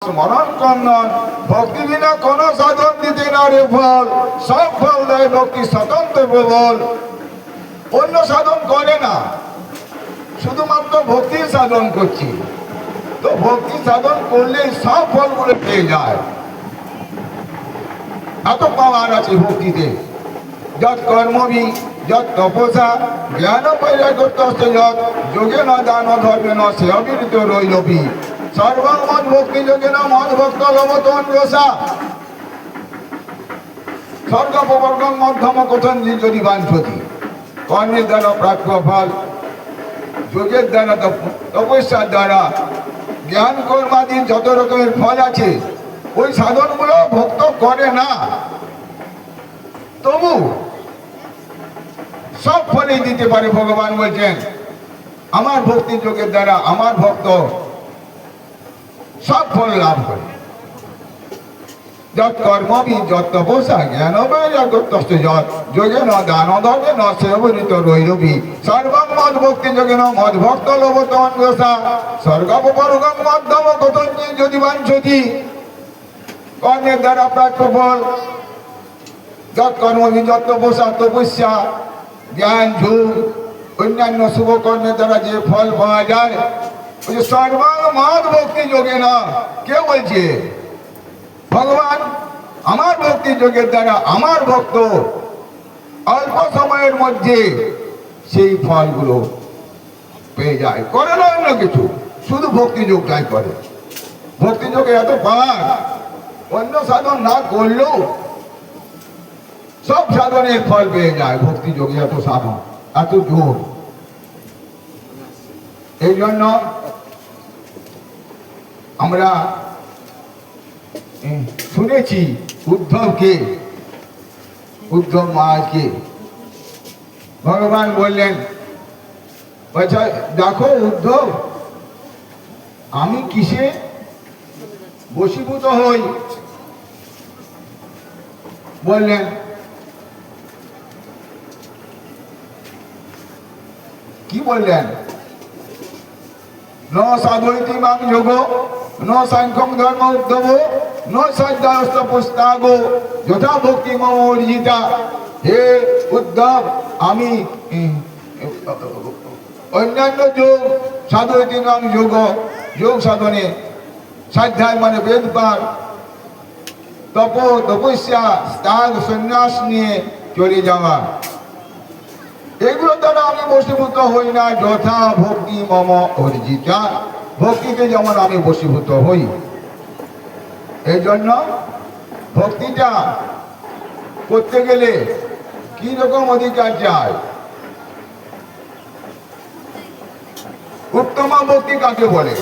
স্মরণ কন্দন ভক্তি বিনা কোন সাধন দিতে না রে ফল, সব ফল দেয় ভক্তি স্বতন্ত্র প্রবল। অন্য সাধন করে না, শুধুমাত্র ভক্তি সাধন করছি। তো ভক্তি সাধন করলে সব ফলগুলো পেয়ে যায়। এত পাওয়ার আছে ভক্তিতে। যত কর্মবি যত তপসা জ্ঞান বৈরাগ্য যত যোগে ন দান ধর্মে ন সে অবিরত রইলবি সর্বমত ভক্তি যোগে না মদ ভক্ত লবতন রসা স্বর্গপবর্গম মধ্যম কথন যদি বাঞ্ছতি। কর্মের দ্বারা প্রাপ্য ফল, যোগের দ্বারা তপস্যার দ্বারা জ্ঞান কর্মাদির যত রকমের ফল আছে, ওই সাধনগুলো ভক্ত করে না, তবু সব ফলই দিতে পারে। ভগবান বলছেন আমার ভক্তি যোগের দ্বারা আমার ভক্ত সব ফল লাভ করে। যত কর্মবি যত তপস্যা জ্ঞান যত যোগে ন দান ধর্মে ন সেবরিত রৈরবি সর্বমদ ভক্তি যোগে ন মদ ভক্ত লবতন রসা স্বর্গপবর্গম মধ্যম কথন যদি বাঞ্ছতি। কর্মের দ্বারা প্রাপ্য ফল, যত কর্মবি যত তপস্যা জ্ঞান যোগ অন্যান্য শুভ কর্মের দ্বারা যে ফল পাওয়া যায়, সর্বমদ ভক্তি যোগে না। কে বলছে? ভগবান আমার ভক্তি যোগের দ্বারা আমার ভক্ত অল্প সময়ের মধ্যে সেই ফলগুলো পেয়ে যায়, করে না অন্য কিছু, শুধু ভক্তি যোগটাই করে। ভক্তি যোগে এত পাওয়ার, অন্য সাধন না করলেও সব সাধনের ফল পেয়ে যায়। ভক্তি যোগে এত সাধন, এত যোগ। এই জন্য আমরা শুনেছি উদ্ধবকে, উদ্ধব মহারাজকে ভগবান বললেন, দেখো উদ্ধব, আমি কিসে বশীভূত হই? বললেন কি বললেন? ন সাধয়তি মাং যোগ ন সাংখ্যং ধর্ম উদ্ধব ন সাধ্যাস্ত পুস্তাগ যথা ভক্তি মম অর্জিতা। হে উদ্ধব, আমি অন্যান্য যোগ সাধয়তি মাং যোগ, যোগ সাধনে সাধ্যায় মানে বেদ পাঠ, তপ তপস্যা ত্যাগ সন্ন্যাস নিয়ে চলে যাওয়া, এগুলো দ্বারা আমি বশীভূত হই না। যথা ভক্তি মম অর্জিতা, ভক্তিতে যেমন আমি বশীভূত হই। এই জন্য ভক্তিটা করতে গেলে কি রকম অধিকার চাই? উত্তম ভক্তি কাকে বলে?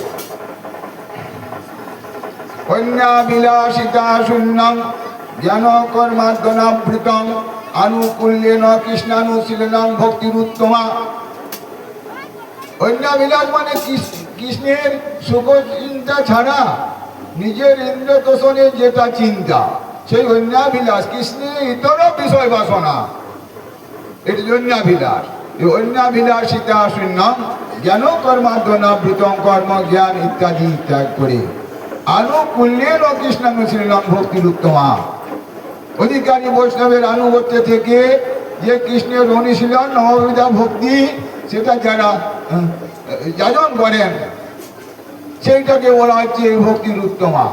অন্যাবিলাসিতা শূন্যং জ্ঞান কর্মার্দনাবৃতং আনুকূল্যেন কৃষ্ণানুশীলনং ভক্তির উত্তমা। অন্যাবিলাস মানে কৃষ্ণের সুখ চিন্তা ছাড়া নিজের ইন্দ্র তোষণের যেটা চিন্তা, সেই অন্যাবিলাস। কৃষ্ণের ইতর বিষয় বাসনা, এটি অন্যাবিলাস। এই অন্যাবিলাসিতা শূন্যং জ্ঞান কর্মার্দনাবৃতং, কর্ম জ্ঞান ইত্যাদি ত্যাগ করে আনুকূল্যেন কৃষ্ণানুশীলনং ভক্তির উত্তমা। অধিকারী বৈষ্ণবের আনুগত্য থেকে যে কৃষ্ণের অনুশীলন নববিধা ভক্তি, সেটা যারা যাজন করেন, সেইটাকে বলা হচ্ছে এই ভক্তির উত্তমা।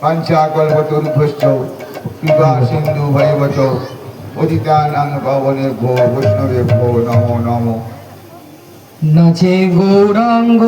পাঞ্চা কল্পতরুভ্যশ্চ কৃপা সিন্ধু ভৈবচ পতিতানাং পাবনেভ্যো বৈষ্ণবেভ্যো নমো নমো। নাচে গৌরাঙ্গ